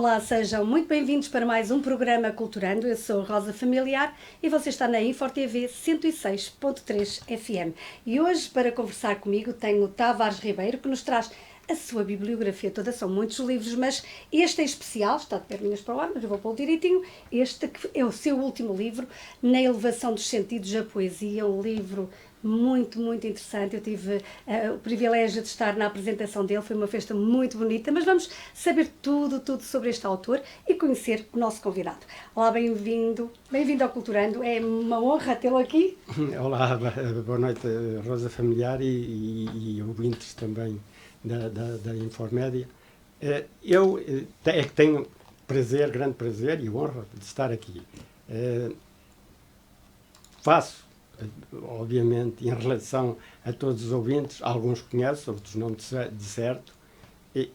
Olá, sejam muito bem-vindos para mais um programa Culturando. Eu sou Rosa Familiar e você está na InfoTV 106.3 FM. E hoje, para conversar comigo, tenho o Tavares Ribeiro, que nos traz a sua bibliografia toda. São muitos livros, mas este em especial, está de perninhas para o ar, mas eu vou pô-lo direitinho. Este que é o seu último livro, Na Elevação dos Sentidos, a Poesia, um livro muito, muito interessante. Eu tive o privilégio de estar na apresentação dele, foi uma festa muito bonita, mas vamos saber tudo sobre este autor e conhecer o nosso convidado. Olá, bem-vindo ao Culturando, é uma honra tê-lo aqui. Olá, boa noite, Rosa Familiar e ouvintes também da Infomédia. Eu é que tenho grande prazer e honra de estar aqui. Faço, obviamente, em relação a todos os ouvintes, alguns conhecem, outros não de certo, e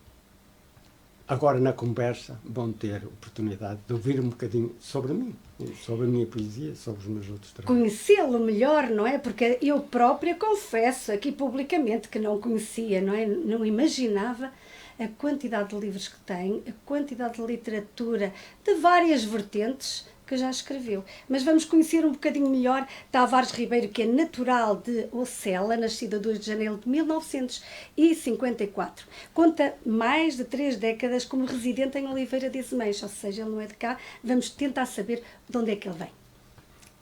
agora na conversa vão ter oportunidade de ouvir um bocadinho sobre mim, sobre a minha poesia, sobre os meus outros trabalhos. Conhecê-lo melhor, não é? Porque eu própria confesso aqui publicamente que não conhecia, não é? Não imaginava a quantidade de livros que tem, a quantidade de literatura de várias vertentes que já escreveu. Mas vamos conhecer um bocadinho melhor Tavares Ribeiro, que é natural de Ocela, nascido a 2 de janeiro de 1954. Conta mais de 3 décadas como residente em Oliveira de Azeméis, ou seja, ele não é de cá. Vamos tentar saber de onde é que ele vem.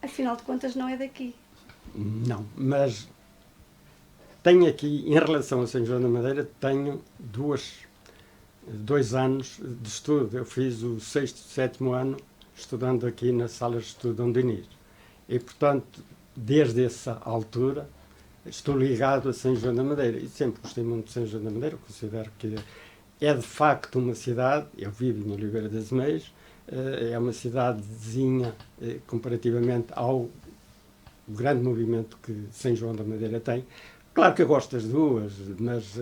Afinal de contas, não é daqui. Não, mas tenho aqui, em relação a São João da Madeira, tenho 2 anos de estudo. Eu fiz o 6º, 7º ano estudando aqui na sala de estudo Dom Dinis. E, portanto, desde essa altura, estou ligado a São João da Madeira. E sempre gostei muito de São João da Madeira. Considero que é, de facto, uma cidade. Eu vivo em Oliveira das Meias. É uma cidadezinha, comparativamente ao grande movimento que São João da Madeira tem. Claro que eu gosto das duas, mas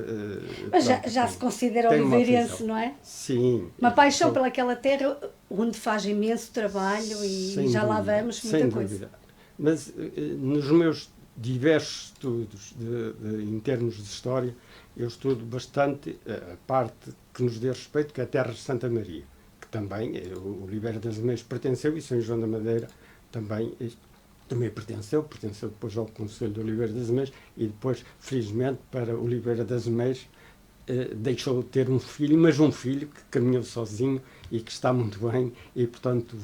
já se considera oliveirense, não é? Sim. Uma paixão pelaquela terra onde faz imenso trabalho e já lá vamos, muita coisa. Sem dúvida. Mas nos meus diversos estudos em termos de história, eu estudo bastante a parte que nos diz respeito, que é a terra de Santa Maria, que também o Oliveira das Meias pertenceu e São João da Madeira também pertenceu depois ao Conselho de Oliveira das Meias e depois, felizmente, para Oliveira das Meias deixou de ter um filho, mas um filho que caminhou sozinho e que está muito bem e, portanto,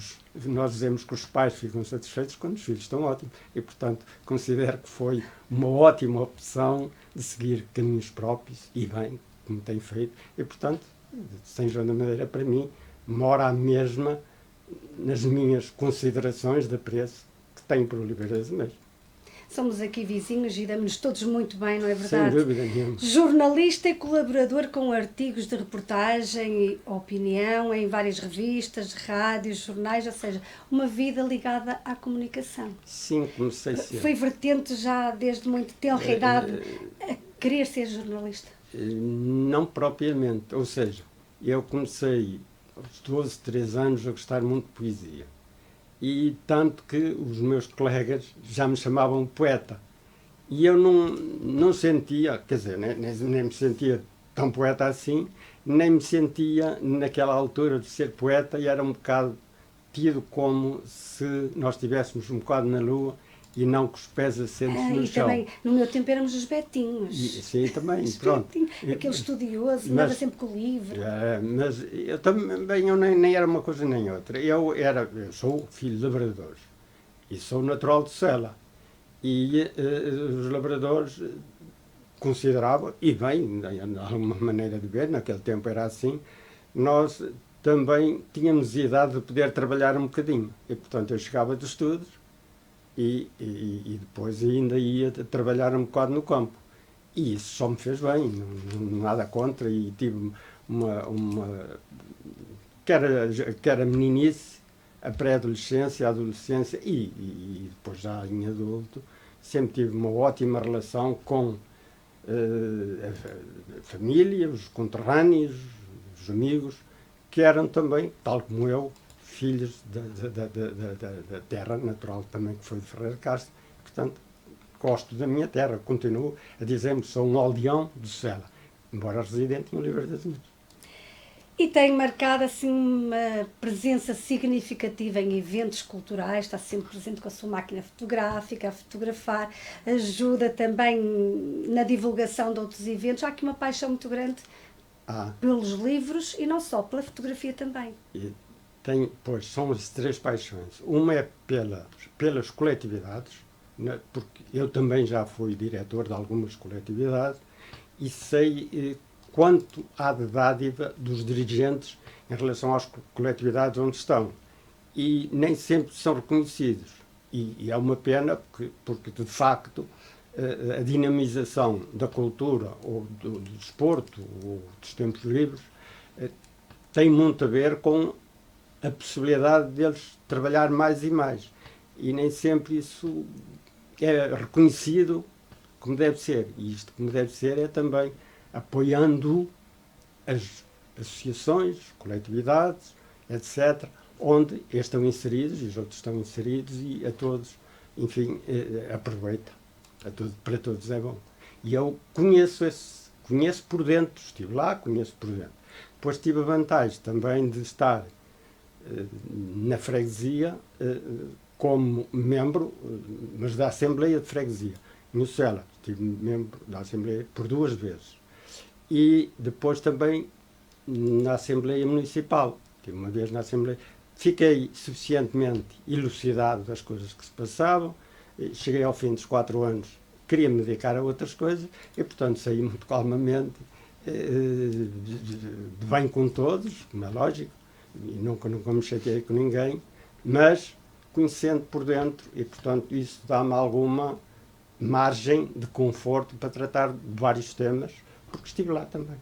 nós dizemos que os pais ficam satisfeitos quando os filhos estão ótimos e, portanto, considero que foi uma ótima opção de seguir caminhos próprios e bem, como tem feito, e, portanto, São João da Madeira, para mim, mora a mesma nas minhas considerações de apreço tenho por Oliveira das Meias. Somos aqui vizinhos e damos-nos todos muito bem, não é verdade? Sem dúvida nenhuma. Jornalista e colaborador com artigos de reportagem e opinião em várias revistas, rádios, jornais, ou seja, uma vida ligada à comunicação. Sim, comecei cedo. Foi vertente já desde muito tenra idade a querer ser jornalista? Não propriamente, ou seja, eu comecei aos 12, 13 anos a gostar muito de poesia. E tanto que os meus colegas já me chamavam poeta. E eu não sentia, quer dizer, nem me sentia tão poeta assim, nem me sentia naquela altura de ser poeta e era um bocado tido como se nós estivéssemos um bocado na lua e não com os pés assentes no chão. Também, no meu tempo éramos os betinhos. Sim, também, pronto. Aquele estudioso, andava sempre com o livro. Mas eu também eu nem era uma coisa nem outra. Eu sou filho de lavradores e sou natural de Sela. E os lavradores consideravam, e bem, de alguma maneira de ver, naquele tempo era assim, nós também tínhamos idade de poder trabalhar um bocadinho. E, portanto, eu chegava de estudos e depois ainda ia trabalhar um bocado no campo. E isso só me fez bem, nada contra, e tive quer a meninice, a pré-adolescência, a adolescência e depois já em adulto, sempre tive uma ótima relação com a família, os conterrâneos, os amigos, que eram também, tal como eu, filhos da terra natural também, que foi de Ferreira Castro. Portanto, gosto da minha terra, continuo a dizer-me que sou um aldeão de Sela, embora residente em Oliveira das Meias. E tem marcado assim uma presença significativa em eventos culturais, está sempre presente com a sua máquina fotográfica, a fotografar, ajuda também na divulgação de outros eventos. Há aqui uma paixão muito grande Ah, pelos livros e não só, pela fotografia também. e pois, são as três paixões. Uma é pelas coletividades, né, porque eu também já fui diretor de algumas coletividades e sei quanto há de dádiva dos dirigentes em relação às coletividades onde estão. E nem sempre são reconhecidos. E é uma pena porque de facto, a dinamização da cultura, ou do desporto, ou dos tempos livres, tem muito a ver com a possibilidade deles trabalhar mais e mais. E nem sempre isso é reconhecido como deve ser. E isto como deve ser é também apoiando as associações, coletividades, etc., onde eles estão inseridos e os outros estão inseridos e a todos, enfim, aproveita. Para todos é bom. E eu conheço por dentro, estive lá, conheço por dentro. Depois tive a vantagem também de estar na freguesia como membro, mas da Assembleia de Freguesia, no Sela. Estive membro da Assembleia por 2 vezes. E depois também na Assembleia Municipal. Estive uma vez na Assembleia. Fiquei suficientemente elucidado das coisas que se passavam. Cheguei ao fim dos 4 anos, queria me dedicar a outras coisas e, portanto, saí muito calmamente, bem com todos, como é lógico, e nunca me chateei com ninguém, mas conhecendo por dentro e, portanto, isso dá-me alguma margem de conforto para tratar de vários temas, porque estive lá também.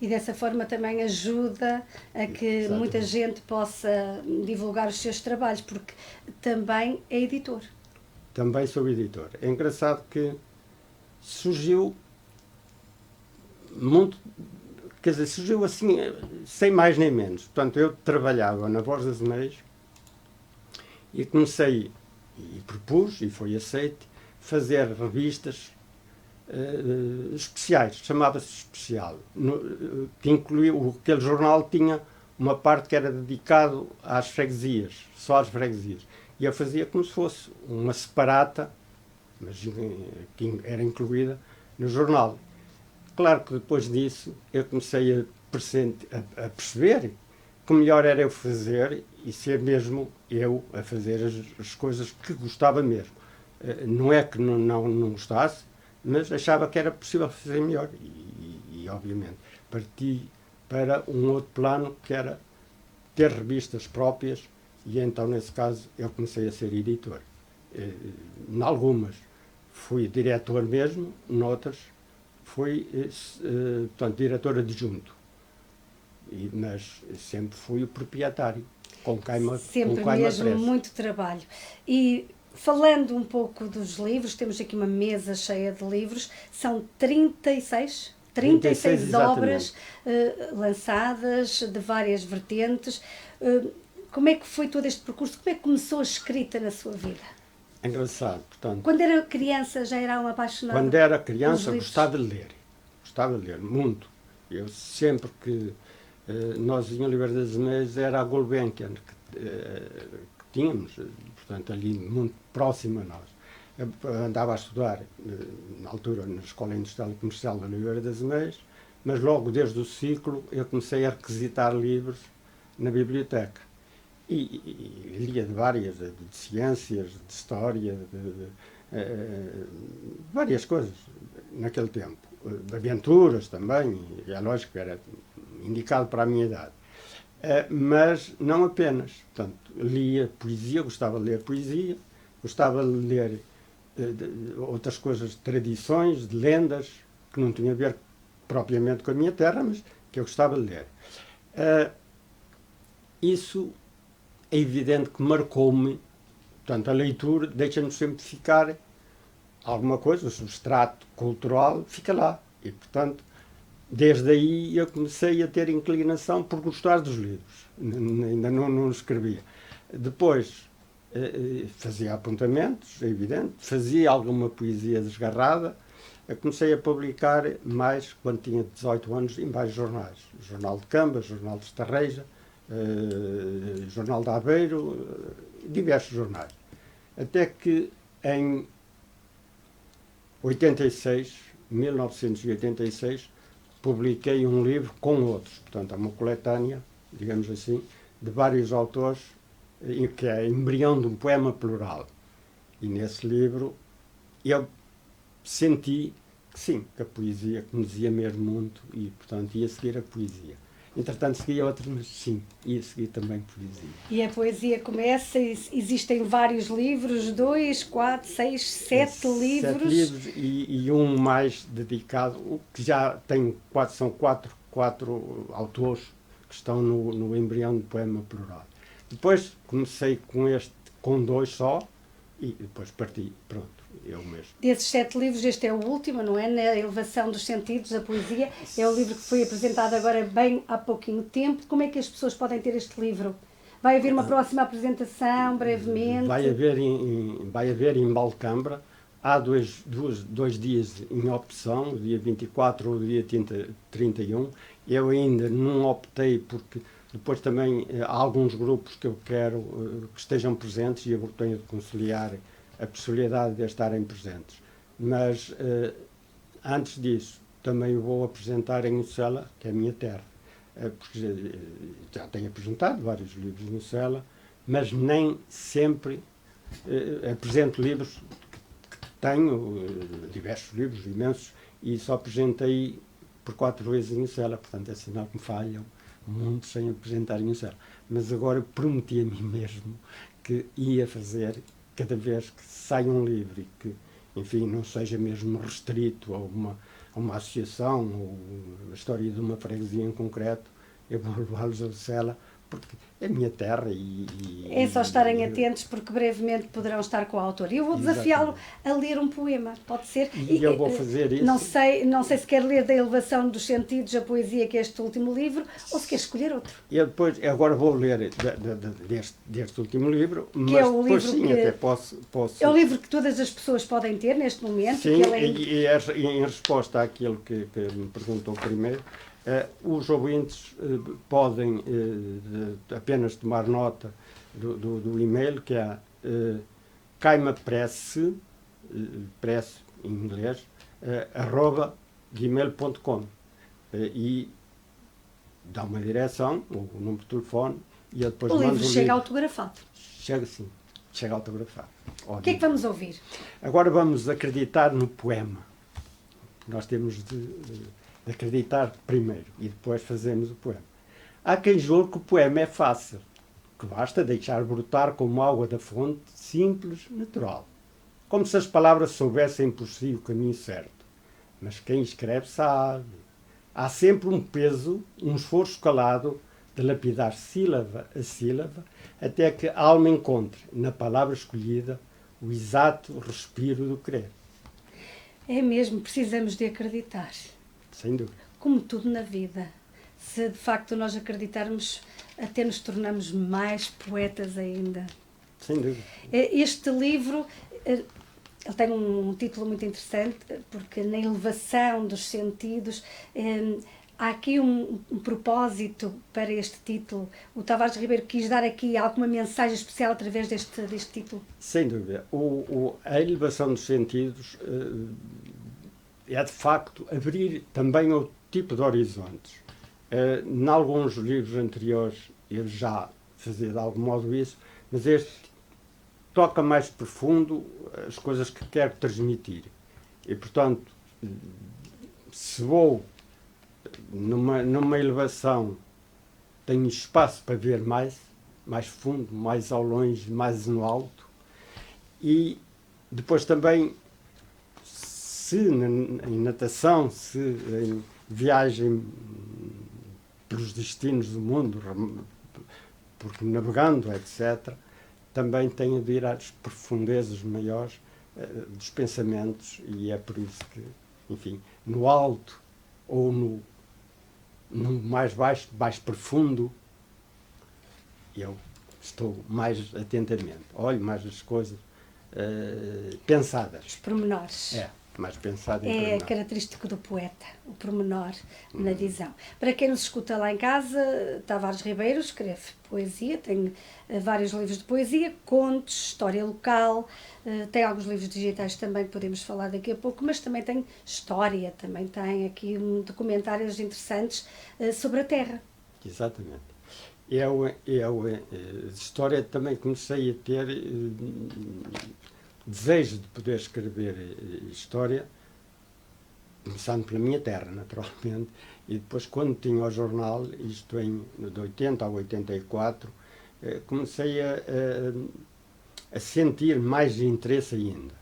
E dessa forma também ajuda a que Exatamente. muita gente possa divulgar os seus trabalhos, porque também é editor. Também sou editor. É engraçado que surgiu muito, quer dizer, surgiu assim, sem mais nem menos. Portanto, eu trabalhava na Voz das Meias e comecei, e propus, e foi aceito, fazer revistas especiais, chamava-se Especial, que incluía, aquele jornal tinha uma parte que era dedicado às freguesias, só às freguesias. E eu fazia como se fosse uma separata, mas que era incluída no jornal. Claro que depois disso eu comecei a perceber que o melhor era eu fazer e ser mesmo eu a fazer as coisas que gostava mesmo. Não é que não gostasse, mas achava que era possível fazer melhor. E obviamente, parti para um outro plano, que era ter revistas próprias, e então, nesse caso, eu comecei a ser editor. Em algumas fui diretor mesmo, noutras fui, portanto, diretor adjunto. Mas sempre fui o proprietário, com quem me Sempre com quem mesmo me muito trabalho. E falando um pouco dos livros, temos aqui uma mesa cheia de livros, são 36 obras lançadas de várias vertentes. Como é que foi todo este percurso? Como é que começou a escrita na sua vida? É engraçado, portanto. Quando era criança já era uma apaixonada? Quando era criança gostava de ler. Gostava de ler, muito. Eu sempre que nós em Oliveira das Meias era a Gulbenkian que tínhamos, portanto, ali muito próximo a nós. Eu andava a estudar, na altura, na Escola Industrial e Comercial da Oliveira das Meias, mas logo desde o ciclo eu comecei a requisitar livros na biblioteca. E lia de várias, de ciências, de história, várias coisas naquele tempo. De aventuras também, e é lógico que era indicado para a minha idade. Mas não apenas. Portanto, lia poesia, gostava de ler poesia, gostava de ler outras coisas, de tradições, de lendas, que não tinham a ver propriamente com a minha terra, mas que eu gostava de ler. Isso é evidente que marcou-me. Portanto, a leitura deixa-nos sempre ficar alguma coisa, o substrato cultural fica lá. E, portanto, desde aí eu comecei a ter inclinação por gostar dos livros. Ainda não escrevia. Depois fazia apontamentos, é evidente, fazia alguma poesia desgarrada, Eu comecei a publicar mais quando tinha 18 anos em vários jornais. Jornal de Cambas, Jornal de Estarreja, Jornal de Aveiro, diversos jornais. Até que em 1986, publiquei um livro com outros. Portanto, é uma coletânea, digamos assim, de vários autores, que é Embrião de um Poema Plural. E nesse livro eu senti que sim, que a poesia que me dizia mesmo muito e, portanto, ia seguir a poesia. Entretanto, seguia outros, mas sim, ia seguir também poesia. E a poesia começa, existem vários livros, 2, 4, 6, 7 livros. 7 livros e um mais dedicado, o que já tem são quatro autores que estão no Embrião do Poema Plural. Depois comecei com 2 só e depois parti, pronto, eu mesmo. Desses 7 livros, este é o último, não é? Na Elevação dos Sentidos, a poesia. É o livro que foi apresentado agora bem há pouquinho tempo. Como é que as pessoas podem ter este livro? Vai haver uma próxima apresentação, brevemente? Vai haver em Valcambra. Há dois dias em opção, o dia 24 ou o dia 31. Eu ainda não optei porque depois também há alguns grupos que eu quero que estejam presentes e eu tenho de conciliar a possibilidade de estarem presentes. Mas antes disso também vou apresentar em Ucela, que é a minha terra. Porque já tenho apresentado vários livros em Ucela, mas nem sempre apresento livros que tenho, diversos livros, imensos, e só apresentei por 4 vezes em Ucela, portanto é sinal que me falham muito sem apresentar em Ucela. Mas agora prometi a mim mesmo que ia fazer, cada vez que sai um livro e que, enfim, não seja mesmo restrito a uma associação ou a história de uma freguesia em concreto, eu vou levá-los a Ucela, porque é a minha terra é só estarem atentos, porque brevemente poderão estar com o autor. E eu vou desafiá-lo a ler um poema, pode ser? E eu vou fazer isso. Não sei se quer ler da Elevação dos Sentidos, a poesia, que é este último livro, ou se quer escolher outro. Eu agora vou ler deste último livro, mas é o depois livro sim, até posso... É o livro que todas as pessoas podem ter neste momento. Sim, que e em resposta àquilo que me perguntou primeiro, os ouvintes podem apenas tomar nota do e-mail, que é caimapresse, prece em inglês, @gmail.com, e dá uma direção, o número de telefone, e eu depois o mando livro chega autografado. Chega sim, chega autografado. O que é que vamos ouvir? Agora vamos acreditar no poema. Nós temos de acreditar primeiro e depois fazemos o poema. Há quem julgue que o poema é fácil, que basta deixar brotar como água da fonte, simples, natural. Como se as palavras soubessem por si o caminho certo. Mas quem escreve sabe. Há sempre um peso, um esforço calado de lapidar sílaba a sílaba, até que a alma encontre, na palavra escolhida, o exato respiro do querer. É mesmo, precisamos de acreditar. Sem dúvida. Como tudo na vida. Se de facto nós acreditarmos, até nos tornamos mais poetas ainda. Sem dúvida. Este livro, ele tem um título muito interessante, porque na elevação dos sentidos, há aqui um propósito para este título. O Tavares Ribeiro quis dar aqui alguma mensagem especial através deste título? Sem dúvida. A elevação dos sentidos é de facto abrir também outro tipo de horizontes. Em alguns livros anteriores eu já fazia de algum modo isso, mas este toca mais profundo as coisas que quero transmitir. E, portanto, se vou numa elevação, tenho espaço para ver mais fundo, mais ao longe, mais no alto. E depois também, se em natação, se em viagem pelos destinos do mundo, porque navegando, etc., também tenho de ir às profundezas maiores dos pensamentos, e é por isso que, enfim, no alto ou no mais baixo, mais profundo, eu estou mais atentamente, olho mais as coisas pensadas. Os pormenores. mais pensado em É pormenor. característico do poeta, o pormenor na visão. Para quem nos escuta lá em casa, Tavares Ribeiro escreve poesia, tem vários livros de poesia, contos, história local, tem alguns livros digitais também que podemos falar daqui a pouco, mas também tem história, também tem aqui documentários interessantes sobre a terra. Exatamente. História também comecei a ter desejo de poder escrever história, começando pela minha terra, naturalmente, e depois quando tinha o jornal, isto de 80 a 84, comecei a sentir mais interesse ainda.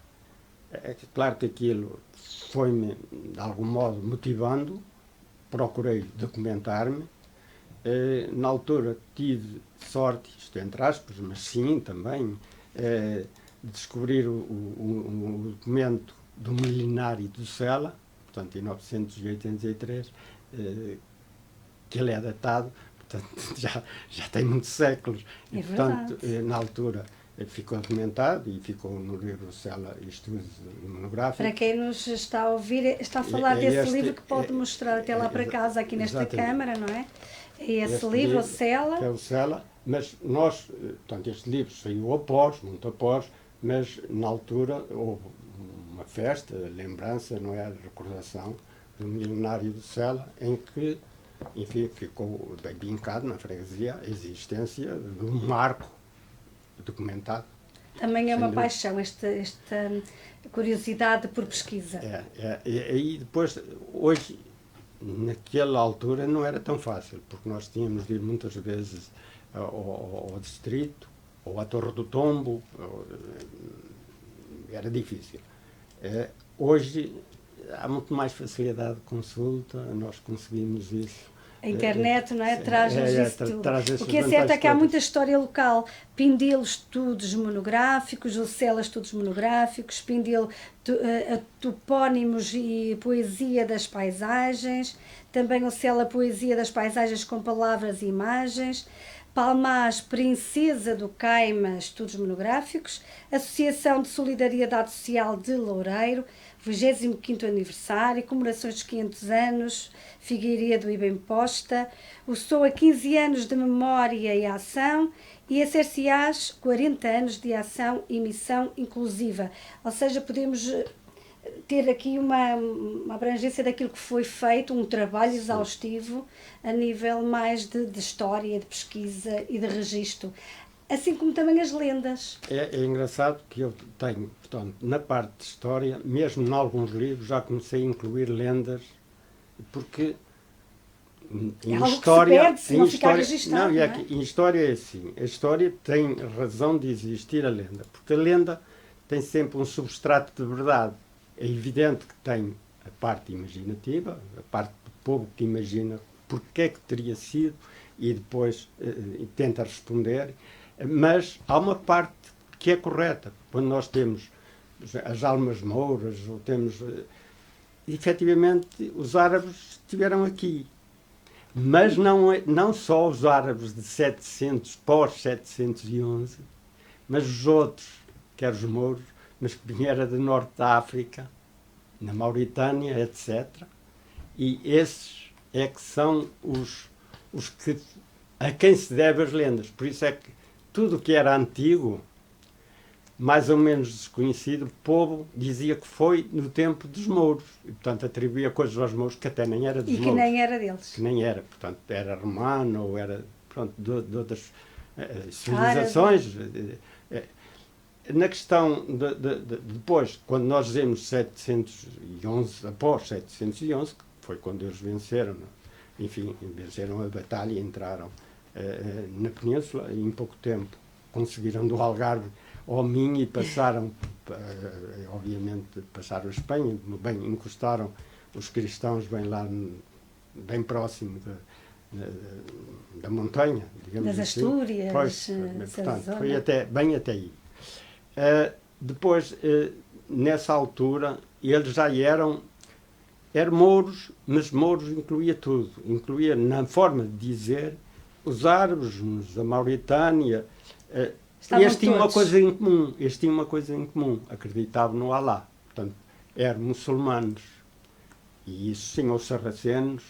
É claro que aquilo foi-me, de algum modo, motivando, procurei documentar-me. Na altura tive sorte, isto entre aspas, mas sim também, de descobrir o documento do milenário do Sela, portanto em 983, que ele é datado, portanto já tem muitos séculos, É e portanto verdade. na altura ficou documentado e ficou no livro Sela Estudos Monográficos. Para quem nos está a ouvir, está a falar desse livro que pode mostrar até lá para casa, aqui nesta exatamente. câmara, não é? Esse Este livro, o Sela. é o Sela, mas nós, portanto, este livro saiu após, muito após, mas na altura houve uma festa, lembrança, não é, recordação do milenário do Sela, em que, enfim, ficou bem vincado na freguesia a existência de um marco documentado. Também é uma paixão, esta curiosidade por pesquisa. E depois, hoje, naquela altura não era tão fácil, porque nós tínhamos de ir muitas vezes ao distrito, ou à Torre do Tombo, era difícil. Hoje há muito mais facilidade de consulta, nós conseguimos isso. A internet, não é? Traz-nos isso tudo. O que é certo é vantagens que há todas. muita história local. Pindelo, estudos monográficos, o Sela, estudos monográficos, Pindelo, topónimos e poesia das paisagens, também o Sela, poesia das paisagens com palavras e imagens, Palmaz, Princesa do Caima, estudos monográficos, Associação de Solidariedade Social de Loureiro, 25º aniversário, comemorações dos 500 anos, Figueiredo e Bem-Posta, o SOA 15 anos de memória e ação e a CRCAS 40 anos de ação e missão inclusiva. Ou seja, podemos ter aqui uma abrangência daquilo que foi feito, um trabalho exaustivo a nível mais de história, de pesquisa e de registro. Assim como também as lendas. É engraçado que eu tenho, portanto, na parte de história, mesmo em alguns livros, já comecei a incluir lendas, porque É algo que se perde se não ficar registado, não é? Não é? Em história é assim, a história tem razão de existir a lenda, porque a lenda tem sempre um substrato de verdade. É evidente que tem a parte imaginativa, a parte do povo que imagina porque é que teria sido e depois tenta responder, mas há uma parte que é correta. Quando nós temos as almas mouras, ou temos... efetivamente, os árabes estiveram aqui. Mas não só os árabes de 700, pós-711, mas os outros, quer os mouros, mas que vieram do norte da África, na Mauritânia, etc. E esses é que são os que, a quem se deve as lendas. Por isso é que tudo o que era antigo, mais ou menos desconhecido, o povo dizia que foi no tempo dos mouros. E, portanto, atribuía coisas aos mouros que até nem era dos mouros. E que nem era deles. Que nem era. Portanto, era romano ou era, pronto, de outras civilizações. Na questão depois, quando nós dizemos 711, após 711, que foi quando eles venceram, enfim, venceram a batalha e entraram na península, e em pouco tempo conseguiram do Algarve ao Minho e passaram, obviamente, passaram a Espanha, bem, encostaram os cristãos bem lá, bem próximo da montanha, digamos das assim. Astúrias, Pois, portanto, foi bem até aí. Depois, nessa altura, eles já eram mouros, mas mouros incluía tudo. Incluía, na forma de dizer, os árabes, a Mauritânia. Eles tinham uma coisa em comum. Acreditavam no Alá. Portanto, eram muçulmanos. E isso sim, os sarracenos,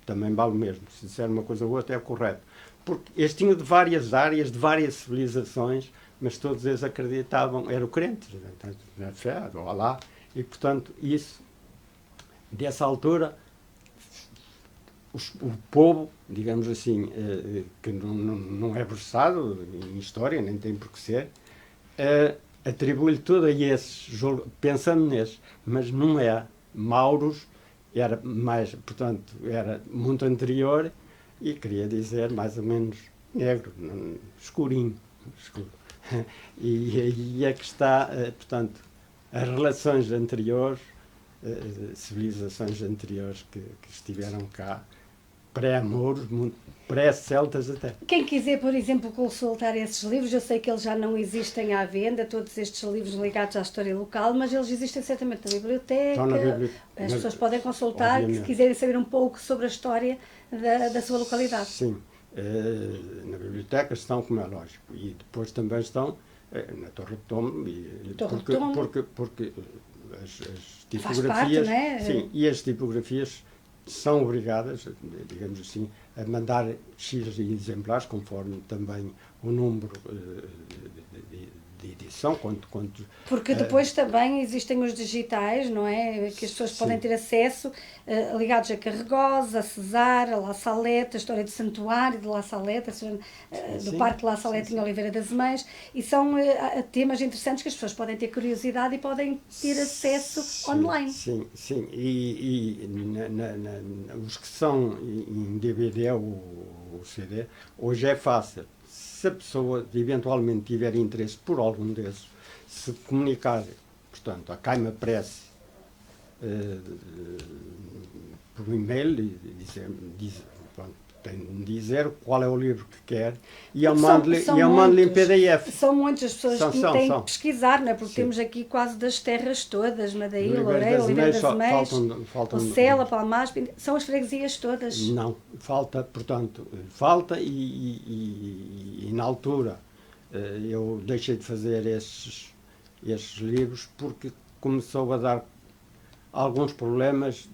também vale o mesmo. Se disser uma coisa ou outra é correto. Porque eles tinham de várias áreas, de várias civilizações, mas todos eles acreditavam, eram crentes, na fé, do Alá, e portanto isso, dessa altura, o povo, digamos assim, que não é versado em história, nem tem por que ser, atribui-lhe tudo a esses, pensando nesses, mas não é. Mauros era mais, portanto, era muito anterior e queria dizer mais ou menos negro, escurinho, escuro. E aí é que está, portanto, as relações anteriores, civilizações anteriores que estiveram cá, pré-mouros, pré-celtas até. Quem quiser, por exemplo, consultar esses livros, eu sei que eles já não existem à venda, todos estes livros ligados à história local, mas eles existem certamente na biblioteca. As pessoas podem consultar, se quiserem saber um pouco sobre a história da sua localidade. Sim, na biblioteca estão, como é lógico, e depois também estão na Torre de Tombo, porque as tipografias, parte, não é? Sim, e as tipografias são obrigadas, digamos assim, a mandar X exemplares, conforme também o número de edição. Porque depois também existem os digitais, não é? Que as pessoas podem ter acesso, ligados a Carregosa, a Cesar, a La Salete, a história do Santuário de La Salete, do Parque de La Salete em Oliveira das Mães, e são temas interessantes que as pessoas podem ter curiosidade e podem ter acesso online. Sim. E os que são em DVD ou CD, hoje é fácil. Se a pessoa eventualmente tiver interesse por algum desses, se comunicar, portanto, a Caima Press por e-mail, tem de dizer qual é o livro que quer e eu mando-lhe em PDF. São muitas pessoas que têm que pesquisar, não é? Porque temos aqui quase das terras todas, Madeira, Loureiro, Oliveira das Meias, Ocela, Palmares, são as freguesias todas. Não, falta e na altura eu deixei de fazer esses livros porque começou a dar alguns problemas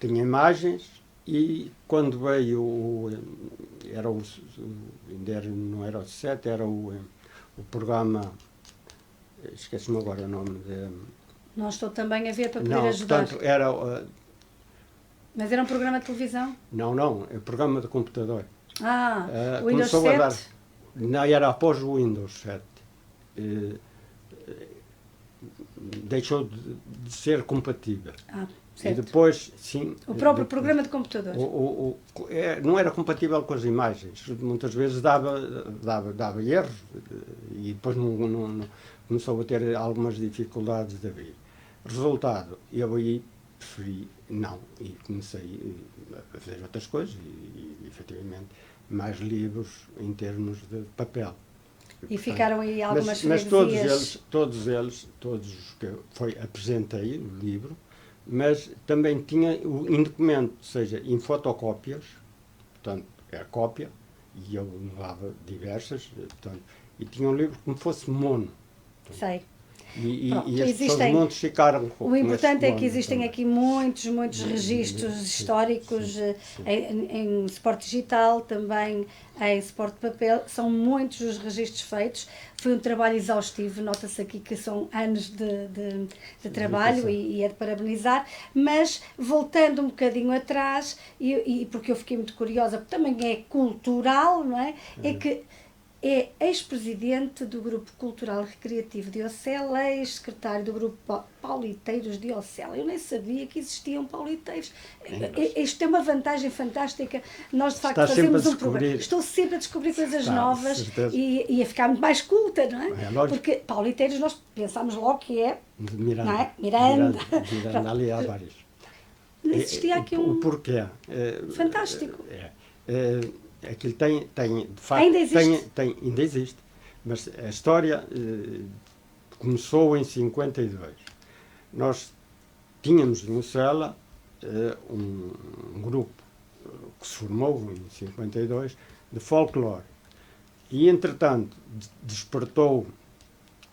tinha imagens. E quando veio não era o 7, era o programa, esqueci-me agora o nome Não estou também a ver para poder ajudar. Portanto, era... Mas era um programa de televisão? Não, é um programa de computador. O Windows 7? Não, era após o Windows 7. Deixou de ser compatível. Certo. E depois, sim... O próprio programa de computador. Não era compatível com as imagens. Muitas vezes dava erros e depois começou a ter algumas dificuldades de abrir. Resultado, eu aí preferi não. E comecei a fazer outras coisas e efetivamente, mais livros em termos de papel. E ficaram aí algumas freguesias... Mas todos os que apresentei no livro, mas também tinha em documento, ou seja, em fotocópias, portanto, é a cópia, e eu levava diversas, portanto, e tinha um livro como fosse mono. Portanto, sei. E as pessoas montes ficaram com o importante é que existem aqui muitos registros históricos em suporte digital, também em suporte de papel. São muitos os registros feitos. Foi um trabalho exaustivo, nota-se aqui que são anos de trabalho e é de parabenizar. Mas, voltando um bocadinho atrás, e porque eu fiquei muito curiosa, porque também é cultural, não é? É que é ex-presidente do Grupo Cultural Recreativo de Ocela, ex-secretário do Grupo Pauliteiros de Ocela. Eu nem sabia que existiam pauliteiros. Isto é uma vantagem fantástica. Nós, de facto, fazemos um programa. Estou sempre a descobrir coisas novas e a ficar muito mais culta, não é? Porque pauliteiros nós pensamos logo que é Miranda. Não é? Miranda. Ali há vários. Existia aqui um... O porquê? Fantástico. Aquilo tem, de facto, ainda existe? Ainda existe, mas a história começou em 52. Nós tínhamos em Ocela um grupo que se formou em 52 de folclore e, entretanto, despertou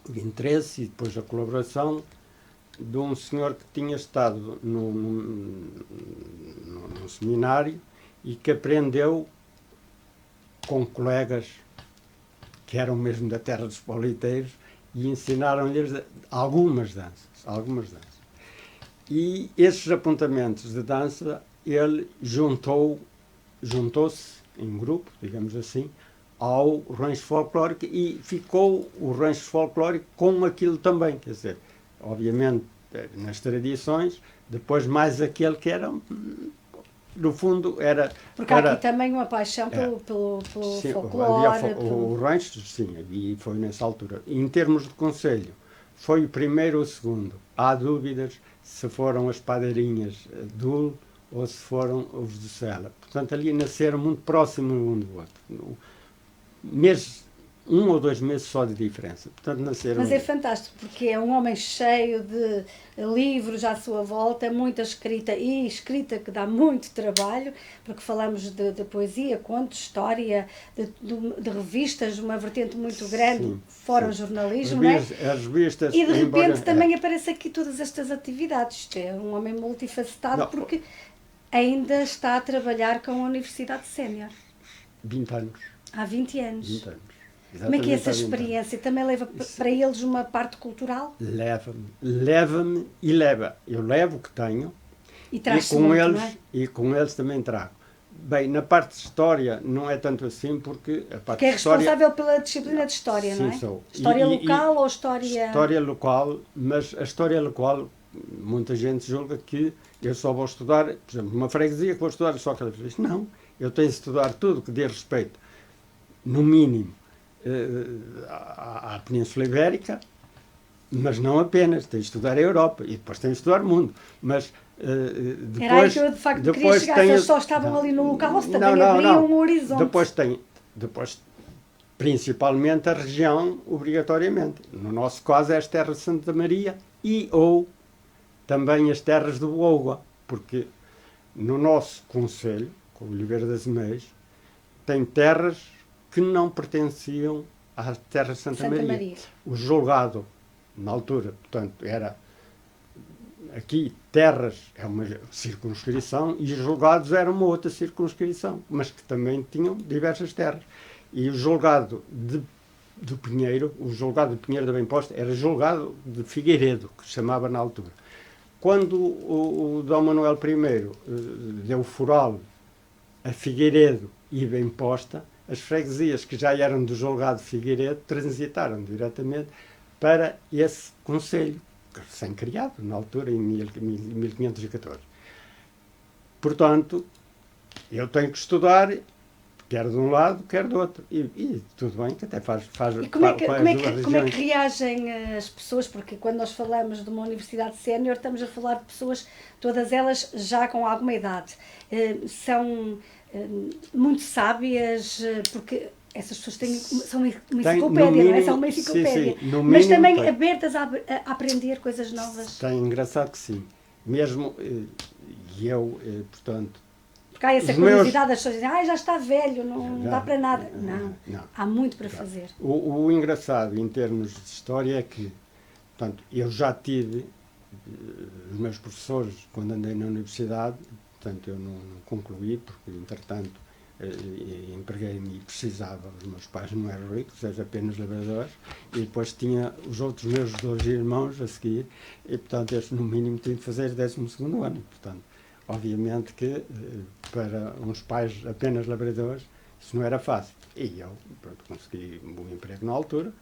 o interesse e depois a colaboração de um senhor que tinha estado num seminário e que aprendeu com colegas que eram mesmo da terra dos pauliteiros e ensinaram-lhes algumas danças. E esses apontamentos de dança, ele juntou-se em grupo, digamos assim, ao rancho folclórico e ficou o rancho folclórico com aquilo também, quer dizer, obviamente nas tradições, depois mais aquele que era, no fundo, era... Porque há aqui também uma paixão pelo sim, folclore. O rancho, sim, e foi nessa altura. Em termos de conselho, foi o primeiro ou o segundo. Há dúvidas se foram as padeirinhas Dul ou se foram os de Sela. Portanto, ali nasceram muito próximos um do outro. Um ou 2 meses só de diferença. Portanto, nasceram. Mas é fantástico, porque é um homem cheio de livros à sua volta, muita escrita, e escrita que dá muito trabalho, porque falamos de poesia, contos, história, de revistas, uma vertente muito grande, sim, fora sim. o jornalismo, não é? As revistas, E de repente também aparece aqui todas estas atividades. É um homem multifacetado, não, porque ainda está a trabalhar com a Universidade Sénior. 20 anos. Há 20 anos. 20 anos. Como é que é essa experiência? Também leva para eles uma parte cultural? Leva-me e leva. Eu levo o que tenho e com muito, eles, não é? E com eles também trago. Bem, na parte de história não é tanto assim porque a parte porque é responsável pela disciplina de história, sim, não é? Sou. História local ou história... História local, mas a história local, muita gente julga que eu só vou estudar, por exemplo, uma freguesia que vou estudar só aquela freguesia. Não, eu tenho de estudar tudo que dê respeito, no mínimo, à Península Ibérica, mas não apenas, tem de estudar a Europa e depois tem de estudar o mundo. Mas depois, era aí que eu de facto queria chegar, se eles só estavam ali no local ou se também abriam um horizonte. Depois, principalmente a região, obrigatoriamente. No nosso caso é as terras de Santa Maria ou também as terras do Boa, porque no nosso concelho, com o Oliveira das Meias, tem terras que não pertenciam às terras de Santa Maria. O julgado, na altura, portanto, era aqui terras, é uma circunscrição, e os julgados eram uma outra circunscrição, mas que também tinham diversas terras. E o julgado do Pinheiro, o julgado de Pinheiro da Bem-Posta, era julgado de Figueiredo, que se chamava na altura. Quando o Dom Manuel I deu foral a Figueiredo e Bem-Posta, as freguesias que já eram do julgado de Figueiredo transitaram diretamente para esse concelho, recém-criado, na altura, em 1514. Portanto, eu tenho que estudar, quer de um lado, quer do outro. E tudo bem, que até faz e como é que reagem as pessoas? Porque quando nós falamos de uma universidade sénior, estamos a falar de pessoas, todas elas já com alguma idade. São muito sábias, porque essas pessoas são uma enciclopédia, mínimo, não é? São uma enciclopédia. Sim, sim, mas também abertas a aprender coisas novas. Tem engraçado que sim. Mesmo, e eu, portanto... Porque há essa curiosidade, as pessoas dizem, já está velho, não dá para nada. Não, há muito para fazer. O engraçado, em termos de história, é que, portanto, eu já tive os meus professores, quando andei na universidade, portanto, eu não concluí, porque, entretanto, empreguei-me e precisava, os meus pais não eram ricos, eram apenas lavradores, e depois tinha os outros meus 2 irmãos a seguir, e, portanto, este, no mínimo, tinha de fazer 12º ano. Portanto, obviamente que, para uns pais apenas lavradores, isso não era fácil. E eu, pronto, consegui um bom emprego na altura,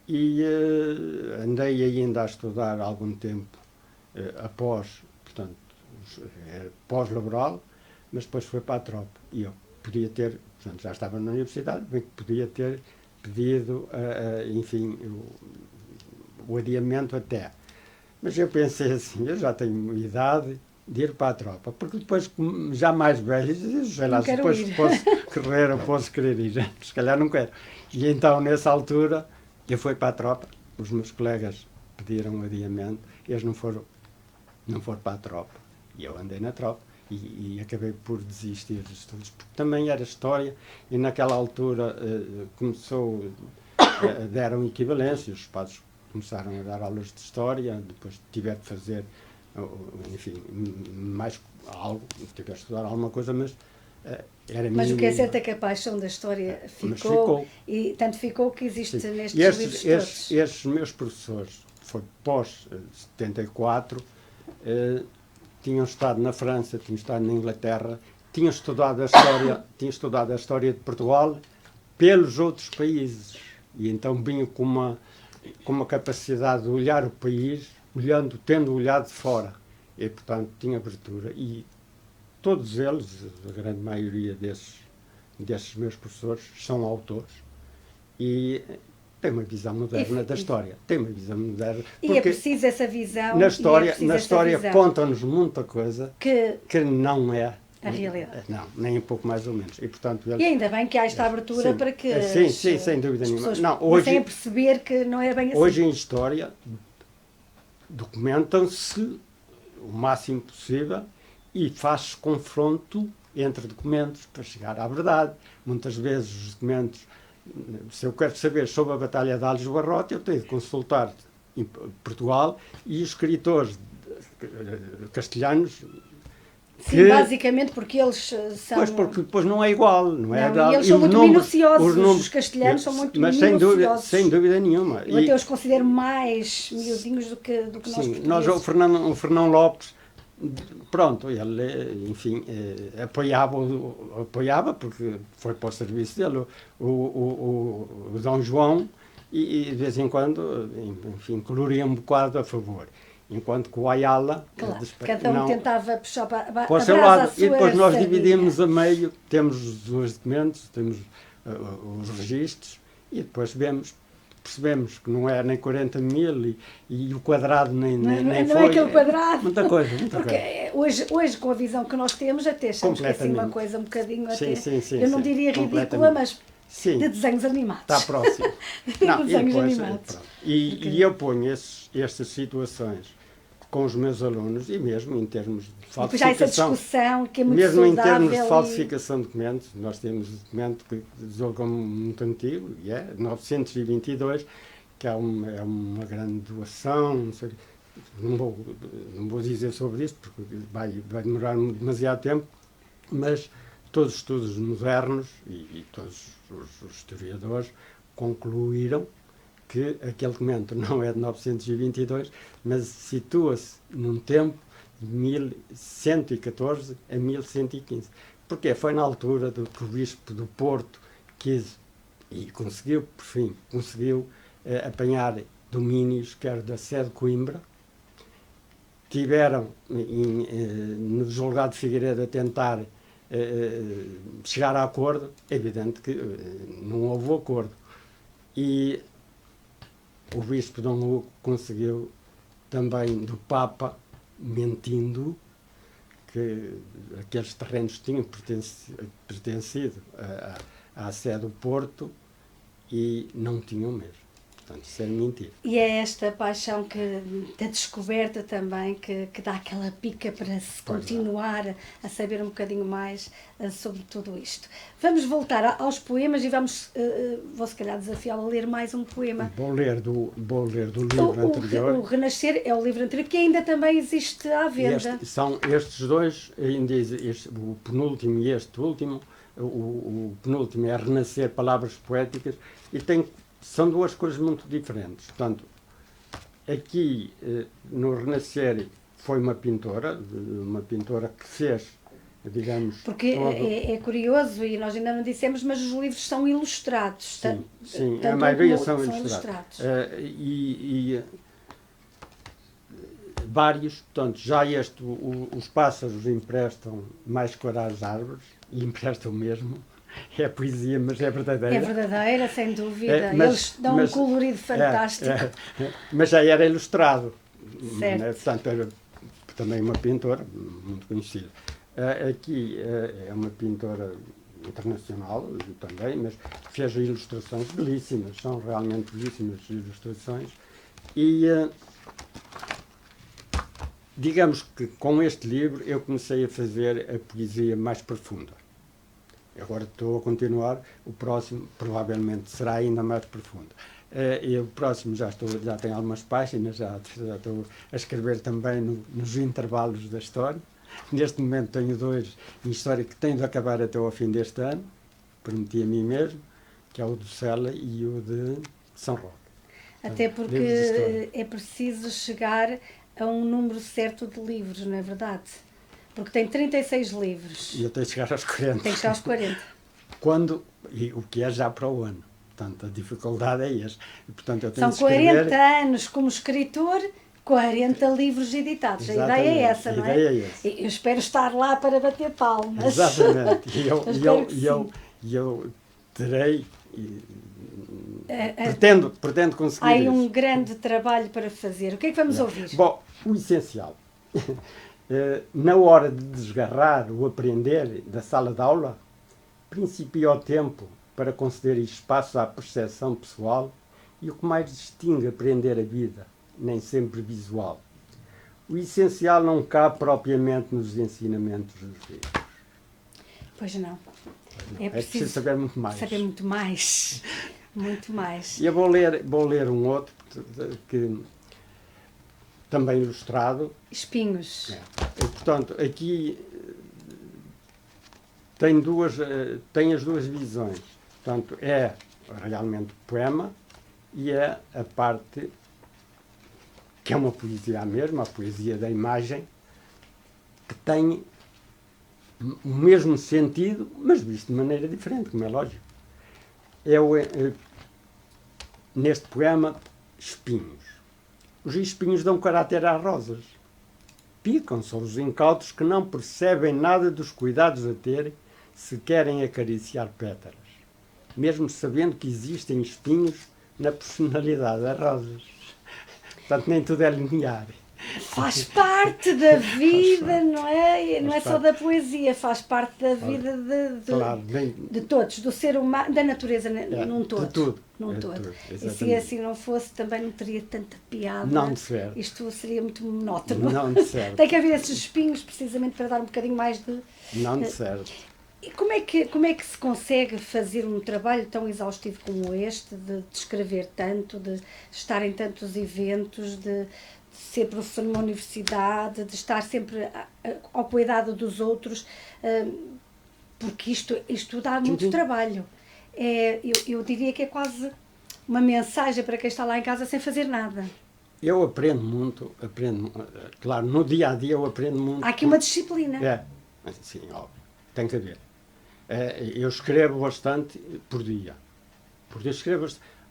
e andei ainda a estudar algum tempo após, portanto, pós-laboral, mas depois foi para a tropa. E eu podia ter, portanto, já estava na universidade, bem que podia ter pedido, enfim, o adiamento até. Mas eu pensei assim, eu já tenho idade de ir para a tropa, porque depois, já mais velho, sei lá, se depois posso correr ou posso querer ir, se calhar não quero. E então, nessa altura, eu fui para a tropa, os meus colegas pediram um adiamento, eles não foram para a tropa, e eu andei na tropa. E acabei por desistir dos estudos, porque também era história, e naquela altura deram equivalência, os padres começaram a dar aulas de História, depois tiver de fazer, enfim, mais algo, tiver de estudar alguma coisa, mas era Mas o que é mínimo. certo é que a paixão da história Mas ficou, e tanto ficou que existe Sim. nestes E livros todos. estes meus professores, foi pós-74, tinham estado na França, tinham estado na Inglaterra, tinham estudado a história de Portugal pelos outros países. E então vinham com uma capacidade de olhar o país, tendo olhado de fora. E, portanto, tinha abertura. E todos eles, a grande maioria desses meus professores, são autores e têm uma visão moderna da história. Tem uma visão moderna. E é preciso essa visão. Na história contam-nos muita coisa que não é a realidade. Não, nem um pouco mais ou menos. E, portanto, e ainda bem que há esta abertura sim, para que sim, sem dúvida nenhuma. pessoas não, comecem a perceber que não é bem assim. Hoje em história documentam-se o máximo possível e faz-se confronto entre documentos para chegar à verdade. Muitas vezes os documentos, se eu quero saber sobre a Batalha de Alves Barrote, eu tenho de consultar em Portugal e os escritores castelhanos. Sim, basicamente porque eles são... Pois, porque depois não é igual. Não é igual. E eles são muito minuciosos, os castelhanos são muito minuciosos. Sem dúvida nenhuma. Eu até os considero mais miudinhos do que nós portugueses. Nós, o Fernão Lopes, pronto, ele, enfim, apoiava porque foi para o serviço dele, o Dom João, e de vez em quando, enfim, coloria um bocado a favor. Enquanto que o Ayala... Claro, cada um tentava puxar para o seu lado. E depois nós dividimos a meio, temos os dois documentos, temos os registros, e depois percebemos que não é nem 40 mil e o quadrado nem foi. Não é aquele quadrado. Muita coisa. Porque hoje, com a visão que nós temos, até achamos que é assim uma coisa um bocadinho até... Sim, eu não diria ridícula, mas... Sim. De desenhos animados. Está próximo. De desenhos animados. E eu ponho estas situações com os meus alunos, e mesmo em termos de falsificação. E já essa discussão que é muito mesmo saudável. Mesmo em termos de falsificação de documentos, nós temos um documento que julgam muito antigo, 922, que é uma grande doação, não vou dizer sobre isso, porque vai demorar demasiado tempo, mas todos os estudos modernos e todos os historiadores concluíram que aquele documento não é de 922, mas situa-se num tempo de 1114 a 1115. Porquê? Foi na altura do que o Bispo do Porto quis, e conseguiu, por fim, apanhar domínios, quer da sede de Coimbra, tiveram no julgado de Figueiredo a tentar chegar a acordo. É evidente que não houve acordo. E o Bispo Dom Hugo conseguiu também do Papa, mentindo, que aqueles terrenos tinham pertencido à sede do Porto e não tinham mesmo. Portanto, isso é mentira. E é esta paixão da descoberta também que dá aquela pica para se continuar a saber um bocadinho mais sobre tudo isto. Vamos voltar aos poemas e vou se calhar desafiá-lo a ler mais um poema. Vou ler do livro anterior. O Renascer é o livro anterior, que ainda também existe à venda. São estes dois, ainda o penúltimo e este último. O penúltimo é Renascer, Palavras Poéticas, e são duas coisas muito diferentes. Portanto, aqui no Renascer foi uma pintora que fez, digamos... Porque é curioso, e nós ainda não dissemos, mas os livros são ilustrados. Sim, a maioria são ilustrados. Vários, portanto, já os pássaros emprestam mais cor às árvores, e emprestam mesmo. É poesia, mas é verdadeira. É verdadeira, sem dúvida. Eles dão um colorido fantástico. Mas já era ilustrado. Certo. Portanto, era também uma pintora muito conhecida. Aqui é uma pintora internacional também, mas fez ilustrações belíssimas. São realmente belíssimas ilustrações. E digamos que com este livro eu comecei a fazer a poesia mais profunda. Agora estou a continuar, o próximo provavelmente será ainda mais profundo. E o próximo já tenho algumas páginas, já estou a escrever também nos intervalos da história. Neste momento tenho 2 em história que tenho de acabar até ao fim deste ano, prometi a mim mesmo, que é o do Sela e o de São Roque. Até porque é preciso chegar a um número certo de livros, não é verdade? Porque tem 36 livros. E eu tenho de chegar aos 40. Tem que chegar aos 40. O que é já para o ano. Portanto, a dificuldade é esta. E, portanto, eu tenho São de escrever... 40 anos como escritor, 40 40 editados. Exatamente. A ideia é essa, não é? A ideia é essa. Eu espero estar lá para bater palmas. Exatamente. E eu terei... Pretendo conseguir Há isso. um grande trabalho para fazer. O que é que vamos ouvir? Bom, o essencial. Na hora de desgarrar o aprender da sala de aula, principia o tempo para conceder espaço à percepção pessoal e o que mais distingue aprender a vida, nem sempre visual. O essencial não cabe propriamente nos ensinamentos dos livros. Pois não. É preciso saber muito mais. Saber muito mais. Muito mais. E eu vou ler um outro que também ilustrado. Espinhos. E, portanto, aqui tem as duas visões. Portanto, é realmente poema e é a parte que é uma poesia mesmo, a poesia da imagem, que tem o mesmo sentido, mas visto de maneira diferente, como é lógico. Neste poema, espinhos. Os espinhos dão caráter às rosas. Picam, são os incautos que não percebem nada dos cuidados a terem se querem acariciar pétalas, mesmo sabendo que existem espinhos na personalidade das rosas. Portanto, nem tudo é linear. Faz parte da vida, não é? Não é só da poesia, faz parte da vida de todos, do ser humano, da natureza num todo. De tudo. Num todo. E se assim não fosse, também não teria tanta piada. Não de certo. Isto seria muito monótono. Não de certo. Tem que haver esses espinhos, precisamente, para dar um bocadinho mais de... Não de certo. E como é que se consegue fazer um trabalho tão exaustivo como este, de escrever tanto, de estar em tantos eventos, de ser professor numa universidade, de estar sempre ao cuidado dos outros, porque isto dá muito trabalho. Eu diria que é quase uma mensagem para quem está lá em casa sem fazer nada. Eu aprendo muito, claro, no dia a dia eu aprendo muito. Há aqui uma disciplina. Sim, óbvio, tem que haver. Eu escrevo bastante por dia. Porque eu escrevo,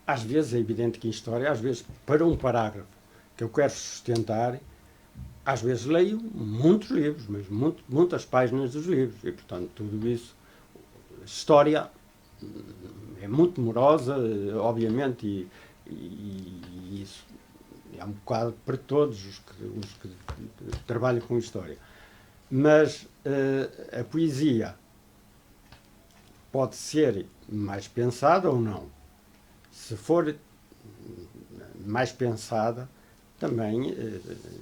às vezes é evidente que em história, às vezes para um parágrafo que eu quero sustentar, às vezes leio muitos livros, mas muitas páginas dos livros. E, portanto, tudo isso, história é muito demorosa, obviamente, e isso é um bocado para todos os que trabalham com história. Mas a poesia pode ser mais pensada ou não. Se for mais pensada, também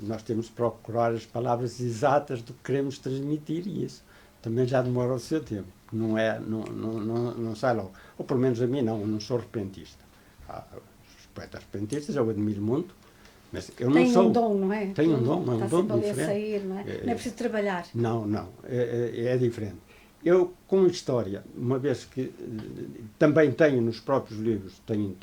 nós temos de procurar as palavras exatas do que queremos transmitir, e isso também já demora o seu tempo. Não sai logo. Ou pelo menos a mim não, eu não sou repentista. Os poetas repentistas eu admiro muito, mas eu não sou. Tem um dom, não é? Tem um dom, é um dom diferente. Está sempre a sair, não é? Não é preciso trabalhar. Não, é diferente. Eu, com história, uma vez que também tenho nos próprios livros, tenho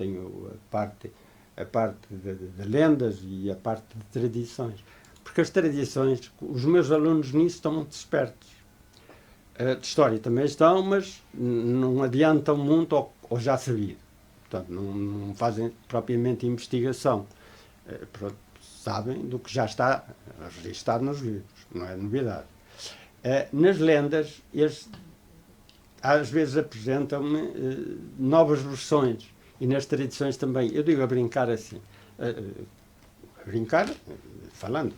a parte de lendas e a parte de tradições. Porque as tradições, os meus alunos nisso estão muito espertos. De história também estão, mas não adiantam muito ao já sabido. Portanto, não fazem propriamente investigação. Sabem do que já está registado nos livros, não é novidade. Nas lendas, eles às vezes apresentam-me novas versões, e nas tradições também. Eu digo a brincar assim, falando,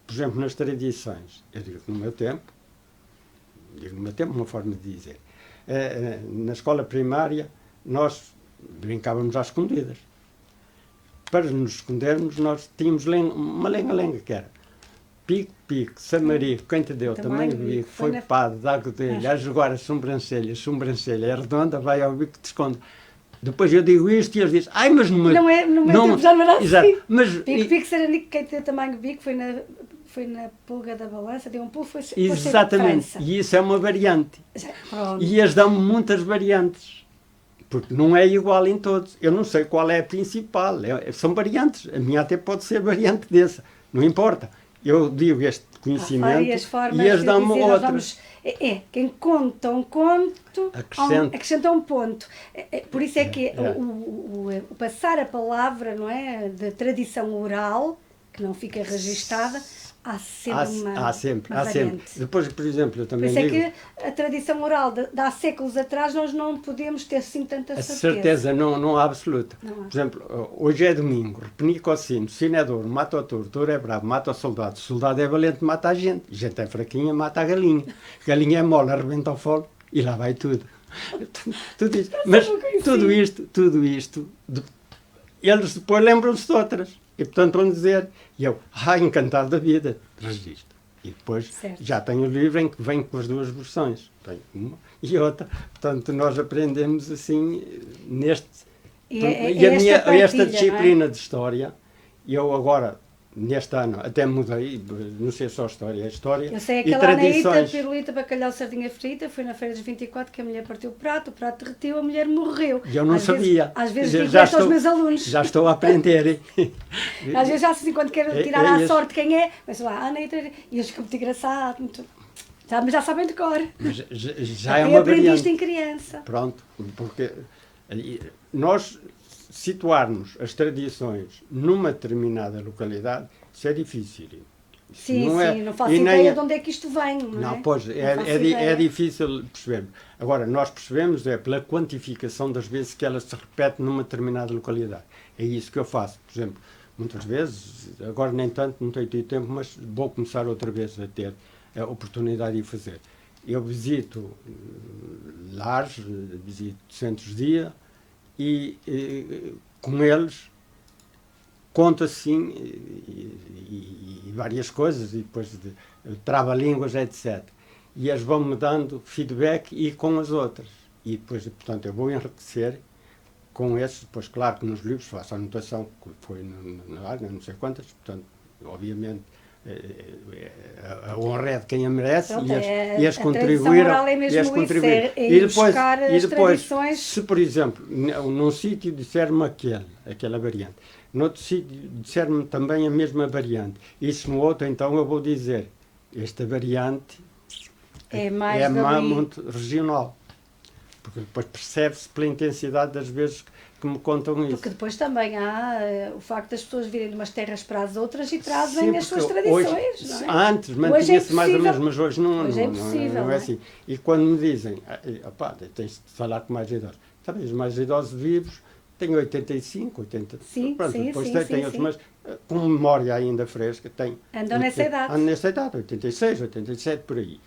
por exemplo, nas tradições, eu digo no meu tempo, uma forma de dizer, na escola primária nós brincávamos às escondidas. Para nos escondermos, nós tínhamos uma lenga-lenga que era pico, pico, samarico, quem te deu, tamanho do bico, foi pado, dá-lhe, a jogar a sobrancelha é redonda, vai ao bico, te esconde. Depois eu digo isto e eles dizem, ai, mas não tempo já não era assim. Exato, mas, Pico, seranico, quem tem tamanho bico, foi na pulga da balança, deu um pulo, foi exatamente, e isso é uma variante. E eles dão muitas variantes, porque não é igual em todos. Eu não sei qual é a principal, são variantes. A minha até pode ser variante dessa, não importa. Eu digo este conhecimento e eles dão-me outras. Quem conta um conto acrescenta um ponto. Por isso é que o passar a palavra, não é, de tradição oral, que não fica registada, há sempre uma variante. Depois, por exemplo, eu também digo... Por isso é que a tradição oral de há séculos atrás nós não podemos ter assim tanta certeza. A certeza não há absoluta. Não há. Por exemplo, hoje é domingo, repenico ao sino, sino é dor, mata o touro é bravo, mata o soldado é valente, mata a gente. Gente é fraquinha, mata a galinha. Galinha é mole, arrebenta o folo e lá vai tudo. Tudo isto. Mas tudo isto, eles depois lembram-se de outras. E portanto vão dizer, e eu, encantado da vida, registro. E depois já tenho o livro em que vem com as duas versões, tem uma e outra. Portanto, nós aprendemos assim neste. Esta disciplina de história, eu agora, neste ano, até mudei, não sei só história, é história. Eu sei aquela anaíta, pirulita, bacalhau, sardinha frita, foi na feira dos 24 que a mulher partiu o prato derreteu, a mulher morreu. E eu não sabia. Às vezes digo isto aos meus alunos. Já estou a aprender. Às vezes já assim, quando quero tirar à sorte quem é, mas lá, anaíta, e eles ficam muito engraçado, mas já sabem de cor. Já é uma variante. Eu aprendi isto em criança. Pronto, porque nós situarmos as tradições numa determinada localidade, isso é difícil. Não faço ideia de onde é que isto vem. Pois, é difícil perceber. Agora, nós percebemos pela quantificação das vezes que ela se repete numa determinada localidade. É isso que eu faço. Por exemplo, muitas vezes, agora nem tanto, não tenho tido tempo, mas vou começar outra vez a ter a oportunidade de o fazer. Eu visito lares, visito centros de dia, e com eles conto assim e várias coisas, e depois trava-línguas, etc. E eles vão-me dando feedback e com as outras. E depois, portanto, eu vou enriquecer com esses. Depois, claro que nos livros faço a anotação, que foi na área, não sei quantas, portanto, obviamente, a honra é de quem a merece. Pronto, e eles contribuíram. E depois, se por exemplo, num sítio disser-me aquela variante, noutro sítio disser-me também a mesma variante, e se no outro, então eu vou dizer, esta variante é muito regional. Porque depois percebe-se pela intensidade das vezes que me contam isso. Porque depois também há o facto das pessoas virem de umas terras para as outras e trazem as suas tradições. Hoje, não é? Antes mantinha-se mais ou menos, mas hoje não é assim. E quando me dizem, tens de falar com mais idosos. Talvez os mais idosos vivos têm 85, 80. Depois tem outros, mas com memória ainda fresca. Andam nessa idade. Andam nessa idade, 86, 87, por aí.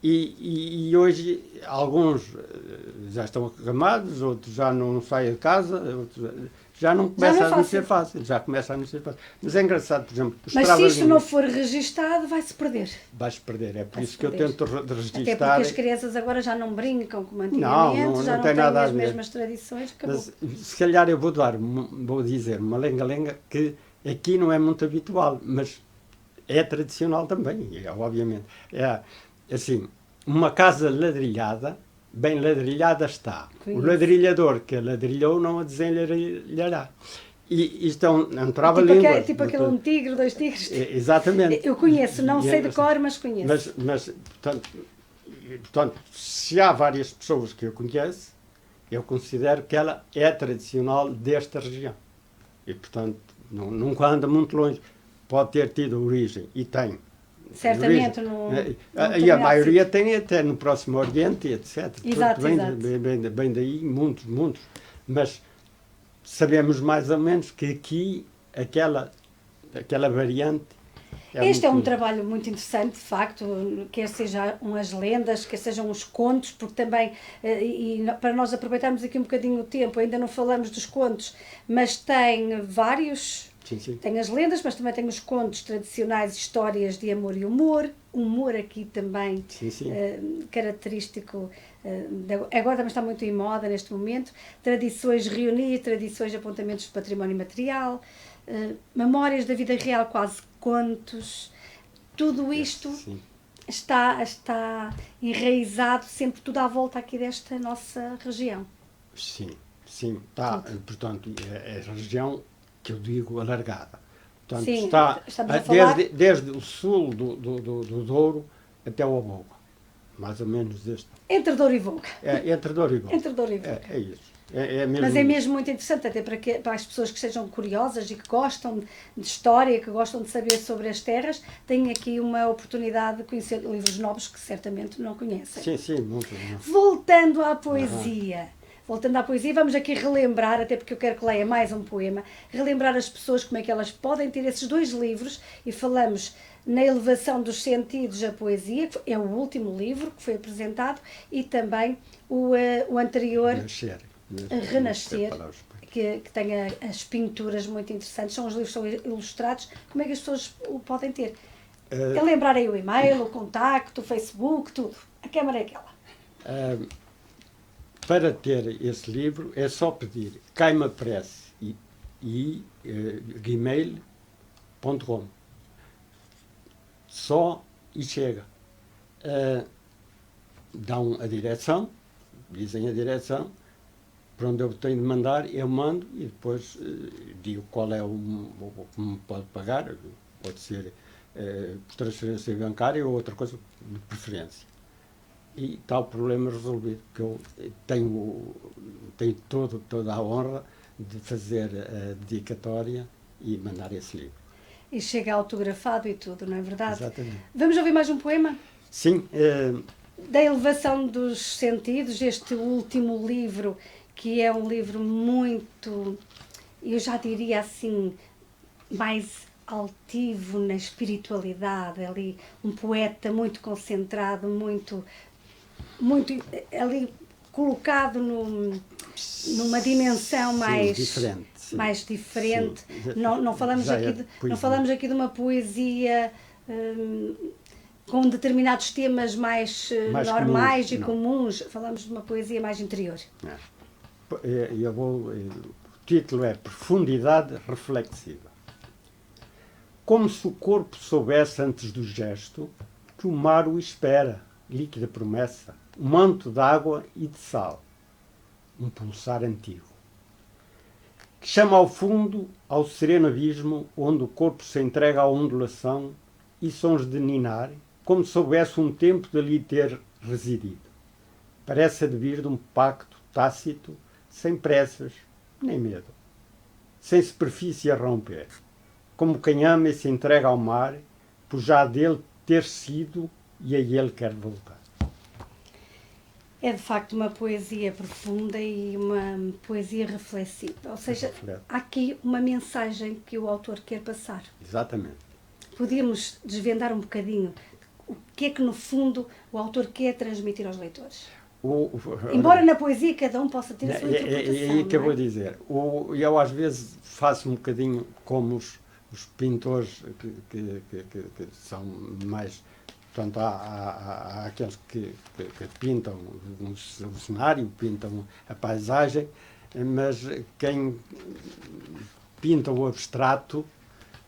E hoje alguns já estão acamados, outros já não saem de casa, outros já não começa a não ser fácil. Mas é engraçado, por exemplo... Mas se isto não for registado, vai-se perder. Vai-se perder, é por isso que eu tento registrar. Até porque as crianças agora já não brincam como antigamente, já não têm as mesmas tradições. Mas, se calhar eu vou dizer uma lenga-lenga que aqui não é muito habitual, mas é tradicional também, obviamente. Assim, uma casa ladrilhada, bem ladrilhada está. O ladrilhador que a ladrilhou não a desenladrilhará. E isto é um trava-língua. Tipo aquele um tigre, dois tigres. Exatamente. Eu conheço, não sei de cor, mas conheço. Mas portanto, se há várias pessoas que eu conheço, eu considero que ela é tradicional desta região. E, portanto, nunca anda muito longe. Pode ter tido origem, e tem. Certamente e a maioria tem até no Próximo Oriente, etc. Exato. Bem daí, muitos. Mas sabemos mais ou menos que aqui aquela variante... Este é um trabalho muito interessante, de facto, quer sejam as lendas, quer sejam os contos, porque também, e para nós aproveitarmos aqui um bocadinho o tempo, ainda não falamos dos contos, mas tem vários Sim, sim. Tem as lendas, mas também tem os contos tradicionais, histórias de amor e humor. Humor aqui também Sim, sim. característico, agora também está muito em moda neste momento. Tradições reunidas, tradições, apontamentos de património material, memórias da vida real, quase contos. Tudo isto Sim. está enraizado sempre tudo à volta aqui desta nossa região. Sim, sim. Está, portanto, é a região que eu digo alargada. Portanto, Sim, está estamos a falar... desde o sul do Douro até o Aboga. Mais ou menos este. Entre Douro e Voga. Entre Douro e Voga. Entre Douro e Voga. É isso. Mesmo Mas é isso. mesmo muito interessante, até para as pessoas que sejam curiosas e que gostam de história, que gostam de saber sobre as terras, têm aqui uma oportunidade de conhecer livros novos que certamente não conhecem. Sim, sim, muito. Voltando à poesia. Voltando à poesia, vamos aqui relembrar, até porque eu quero que leia mais um poema, relembrar as pessoas como é que elas podem ter esses 2 livros, e falamos na elevação dos sentidos da poesia, que é o último livro que foi apresentado, e também o anterior, Renascer, que tem as pinturas muito interessantes, são os livros são ilustrados. Como é que as pessoas o podem ter? É lembrar aí o e-mail, o contacto, o Facebook, tudo. A câmara é aquela. Para ter esse livro é só pedir Caima Press e gmail.com. Só e chega. Dão a direção, dizem a direção, para onde eu tenho de mandar, eu mando e depois digo qual é o que me pode pagar. Pode ser por transferência bancária ou outra coisa de preferência. E está o problema resolvido, que eu tenho toda a honra de fazer a dedicatória e mandar esse livro. E chega autografado e tudo, não é verdade? Exatamente. Vamos ouvir mais um poema? Sim. Da elevação dos sentidos, este último livro, que é um livro muito, eu já diria assim, mais altivo na espiritualidade, ali um poeta muito concentrado, muito ali colocado numa dimensão mais diferente. Sim. Mais diferente. Sim. Não falamos aqui de uma poesia com determinados temas mais normais e comuns. Falamos de uma poesia mais interior. O título é Profundidade Reflexiva. Como se o corpo soubesse antes do gesto que o mar o espera, líquida promessa, um manto de água e de sal, um pulsar antigo, que chama ao fundo, ao sereno abismo, onde o corpo se entrega à ondulação e sons de ninar, como se soubesse um tempo de ali ter residido. Parece advir de um pacto tácito, sem pressas nem medo, sem superfície a romper, como quem ama e se entrega ao mar, por já dele ter sido e a ele quer voltar. É de facto uma poesia profunda e uma poesia reflexiva. Ou seja, há aqui uma mensagem que o autor quer passar. Exatamente. Podíamos desvendar um bocadinho o que é que, no fundo, o autor quer transmitir aos leitores? Embora na poesia cada um possa ter a sua interpretação. É aí que eu vou dizer. Eu às vezes faço um bocadinho como os pintores que são mais... Portanto, há aqueles que pintam um cenário, pintam a paisagem, mas quem pinta o abstrato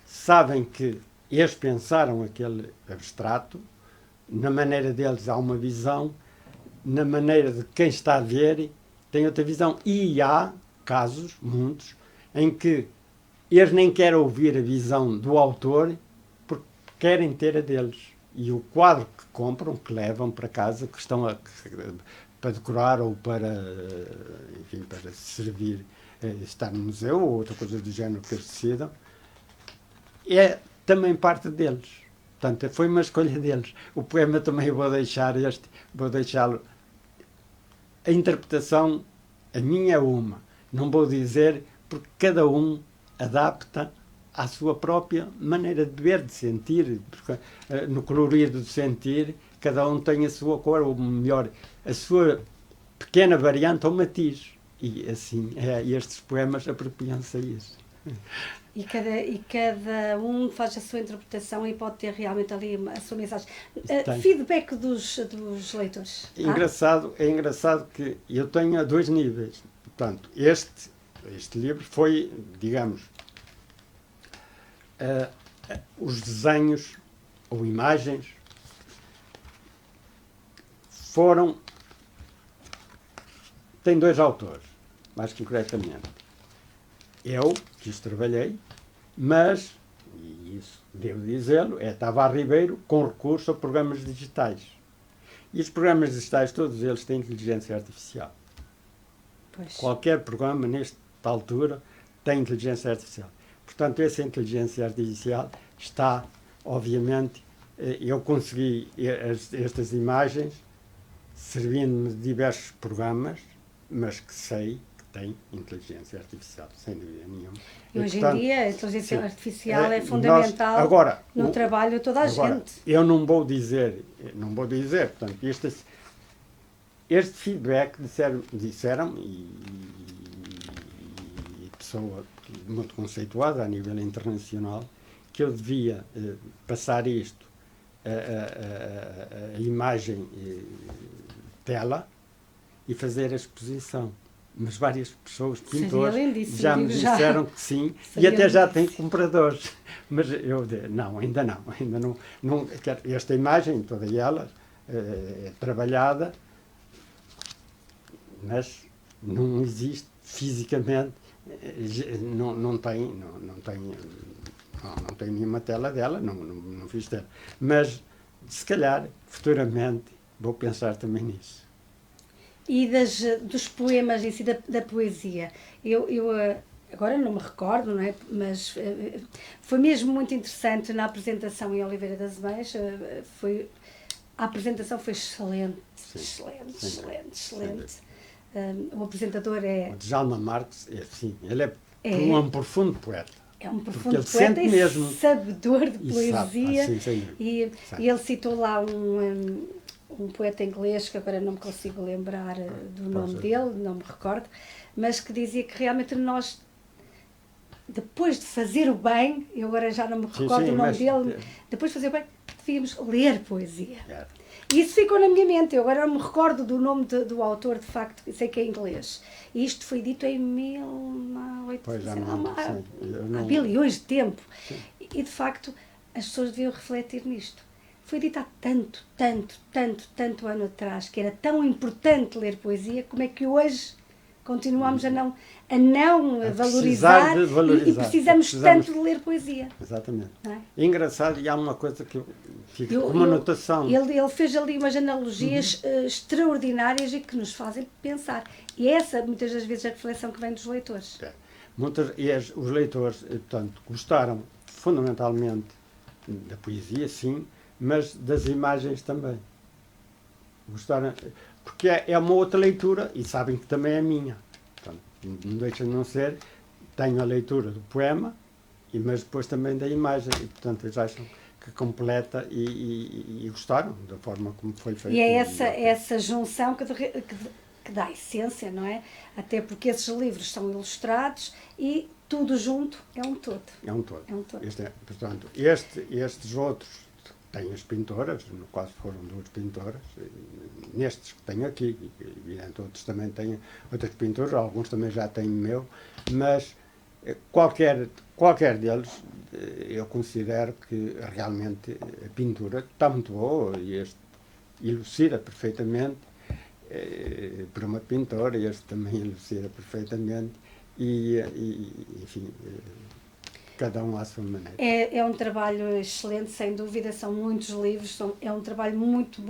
sabem que eles pensaram aquele abstrato, na maneira deles há uma visão, na maneira de quem está a ver tem outra visão. E há casos, muitos, em que eles nem querem ouvir a visão do autor porque querem ter a deles. E o quadro que compram, que levam para casa, que estão para decorar ou para servir, estar no museu ou outra coisa do género que eles decidam, é também parte deles. Portanto, foi uma escolha deles. O poema também eu vou deixá-lo. A interpretação, a minha é uma. Não vou dizer, porque cada um adapta à sua própria maneira de ver, de sentir, porque no colorido de sentir, cada um tem a sua cor, ou melhor, a sua pequena variante ou matiz. E assim, estes poemas apropriam-se a isso. E cada um faz a sua interpretação e pode ter realmente ali a sua mensagem. Tem. Feedback dos leitores. É engraçado que eu tenho a 2 níveis. Portanto, este livro foi, digamos, os desenhos ou imagens tem 2 autores, mais concretamente. Eu, que os trabalhei, mas, e isso devo dizê-lo, é Tavares Ribeiro com recurso a programas digitais. E os programas digitais, todos eles têm inteligência artificial. Pois. Qualquer programa, nesta altura, tem inteligência artificial. Portanto, essa inteligência artificial está, obviamente, eu consegui estas imagens servindo-me de diversos programas, mas que sei que tem inteligência artificial, sem dúvida nenhuma. E hoje em dia a inteligência artificial é fundamental no trabalho de toda a gente. Eu não vou dizer, portanto, este feedback disseram e pessoa muito conceituada a nível internacional, que eu devia passar isto, a imagem tela, e fazer a exposição. Mas várias pessoas, pintores, já me disseram que sim, e até já têm compradores. Mas eu ainda não quero. Esta imagem, toda ela, é trabalhada, mas não existe fisicamente, não tem nenhuma tela dela, não fiz tela. Mas, se calhar, futuramente, vou pensar também nisso. E dos poemas em si, da poesia. Eu agora não me recordo, não é? Mas foi mesmo muito interessante na apresentação em Oliveira das Meias. A apresentação foi excelente, excelente. O apresentador é... O Djalma Marques, sim, ele é um profundo poeta. É um profundo poeta e mesmo sabedor de poesia. E ele citou lá um poeta inglês, que agora não me consigo lembrar do nome dele, não me recordo, mas que dizia que realmente nós, depois de fazer o bem, eu agora já não me recordo o nome dele, depois de fazer o bem, devíamos ler poesia. E isso ficou na minha mente. Eu agora não me recordo do nome do autor, de facto, sei que é inglês. E isto foi dito em 1800, há bilhões de tempo. Sim. E, de facto, as pessoas deviam refletir nisto. Foi dito há tanto ano atrás, que era tão importante ler poesia, como é que hoje continuamos a não valorizar e precisamos tanto de ler poesia. Exatamente. É? É engraçado, e há uma coisa que fica como uma anotação. Ele fez ali umas analogias extraordinárias e que nos fazem pensar. E essa, muitas das vezes, é a reflexão que vem dos leitores. Os leitores, portanto, gostaram fundamentalmente da poesia, sim, mas das imagens também. Gostaram, porque é uma outra leitura, e sabem que também é minha. Portanto, não deixa de não ser, tenho a leitura do poema, mas depois também da imagem, e portanto eles acham que completa e gostaram da forma como foi feito. E é essa junção que dá essência, não é? Até porque esses livros são ilustrados e tudo junto é um todo. É um todo. Portanto, estes outros têm as pintoras, no caso foram 2 pintoras, nestes que tenho aqui, evidente, outros também têm outras pinturas, alguns também já têm meu, mas qualquer deles eu considero que realmente a pintura está muito boa e este elucida perfeitamente para uma pintora, este também elucida perfeitamente e enfim... Cada um à sua maneira. É um trabalho excelente, sem dúvida, são muitos livros, é um trabalho muito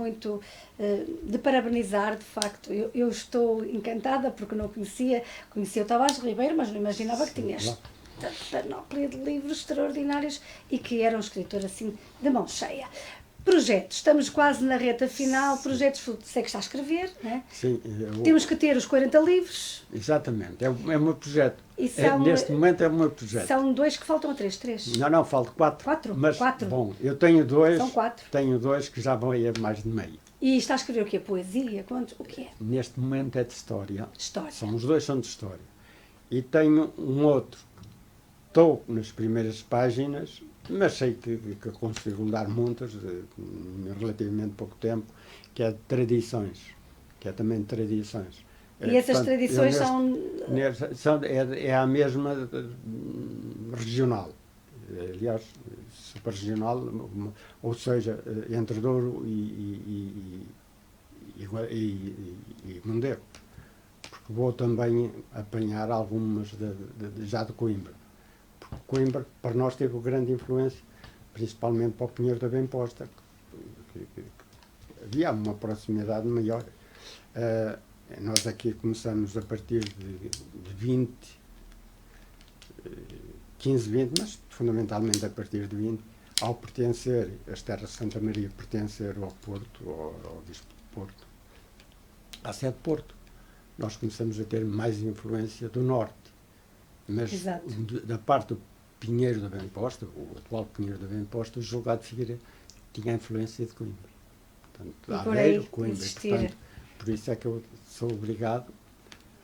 de parabenizar, de facto. Eu estou encantada porque não conhecia o Tavares Ribeiro, mas não imaginava que tinha esta panóplia de livros extraordinários e que era um escritor assim de mão cheia. Projetos, estamos quase na reta final, projetos, sei que está a escrever, não é? Sim. Temos que ter os 40 livros. Exatamente, é o meu projeto. Neste momento é o meu projeto. São 2 que faltam a 3. Não, faltam 4. 4? Mas, 4. Bom, eu tenho 2. São 4. Tenho 2 que já vão aí a mais de meio. E está a escrever o quê? Poesia? O que é? Neste momento é de história. História. Os 2 são de história. E tenho um outro estou nas primeiras páginas, mas sei que consigo dar muitas, em relativamente pouco tempo, que é de tradições, que é também de tradições. E essas tradições é a mesma regional. Aliás, super-regional, ou seja, entre Douro e Mondego. Porque vou também apanhar algumas já de Coimbra. Porque Coimbra, para nós, teve grande influência, principalmente para o Pinheiro da Bem-Posta. Havia uma proximidade maior. Nós aqui começamos a partir de 15, 20, mas fundamentalmente a partir de 20, ao pertencer, as terras de Santa Maria pertencer ao Porto, ao Bispo de Porto, à sede de Porto, nós começamos a ter mais influência do Norte. Mas da parte do Pinheiro da Bem-Posta, o atual Pinheiro da Bem-Posta, o julgado de Figueira tinha a influência de Coimbra. Portanto, Aveiro, Coimbra. Portanto, por isso é que eu sou obrigado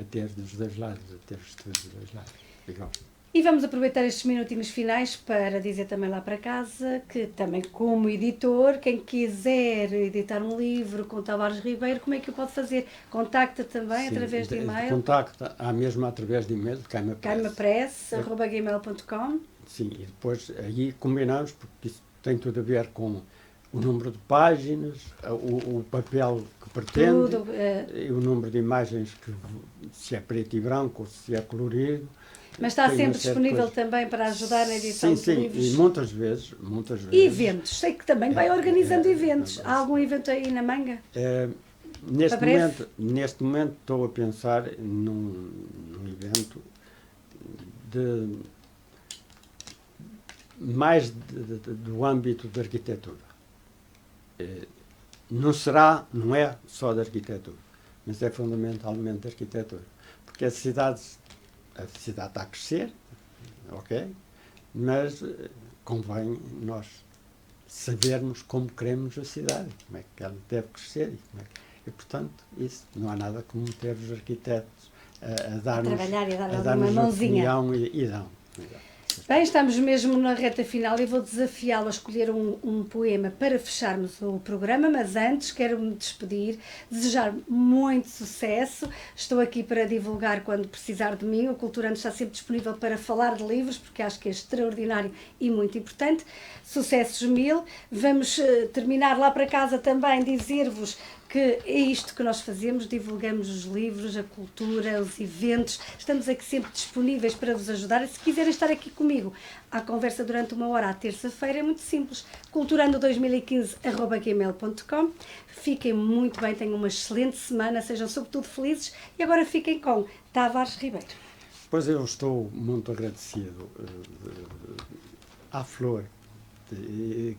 a ter dos dois lados, a ter estudos dos dois lados. Igual. E vamos aproveitar estes minutinhos finais para dizer também lá para casa que também como editor, quem quiser editar um livro com Tavares Ribeiro, como é que o pode fazer? Contacta também através de e-mail? Contacta mesmo através de e-mail, de caimapress@gmail.com. Sim, e depois aí combinamos, porque isso tem tudo a ver com o número de páginas, o papel que pretende, Tudo, o número de imagens, se é preto e branco ou se é colorido. Mas está sempre disponível também para ajudar na edição de livros? Sim, e muitas vezes. E eventos? Sei que também vai organizando eventos. Há algum evento aí na manga? Neste momento estou a pensar num evento mais do âmbito da arquitetura. Não é só da arquitetura, mas é fundamentalmente da arquitetura. Porque a cidade está a crescer, ok? Mas convém nós sabermos como queremos a cidade, como é que ela deve crescer e portanto, isso não há nada como ter os arquitetos a dar-nos uma mãozinha. E dão. Bem, estamos mesmo na reta final e vou desafiá-lo a escolher um poema para fecharmos o programa, mas antes quero-me despedir, desejar muito sucesso. Estou aqui para divulgar quando precisar de mim. O Culturando está sempre disponível para falar de livros, porque acho que é extraordinário e muito importante. Sucessos mil. Vamos terminar lá para casa também, dizer-vos que é isto que nós fazemos, divulgamos os livros, a cultura, os eventos, estamos aqui sempre disponíveis para vos ajudar. E se quiserem estar aqui comigo à conversa durante uma hora à terça-feira, é muito simples, culturando2015@gmail.com. Fiquem muito bem, tenham uma excelente semana, sejam sobretudo felizes e agora fiquem com Tavares Ribeiro. Pois eu estou muito agradecido à Flor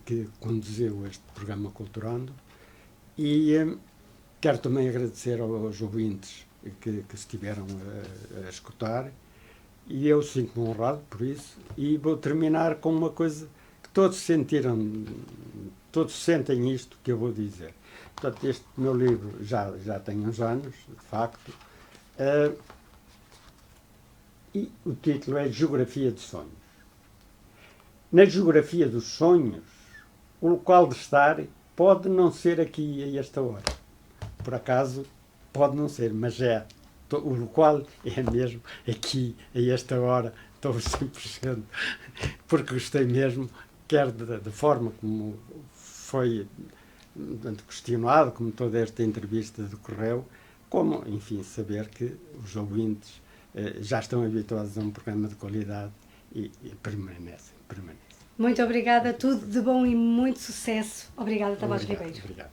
que conduziu este programa Culturando. E quero também agradecer aos ouvintes que estiveram a escutar, e eu sinto-me honrado por isso, e vou terminar com uma coisa que todos sentem isto que eu vou dizer. Portanto, este meu livro já tem uns anos, de facto, e o título é Geografia de Sonhos. Na geografia dos sonhos, o local de estar pode não ser aqui a esta hora. Por acaso, pode não ser, mas o local é mesmo aqui a esta hora. Estou 100%, porque gostei mesmo, quer da forma como foi questionado, como toda esta entrevista decorreu, como, enfim, saber que os ouvintes já estão habituados a um programa de qualidade e permanecem. Muito obrigada, tudo de bom e muito sucesso. Obrigada, Tavares Ribeiro. Obrigado.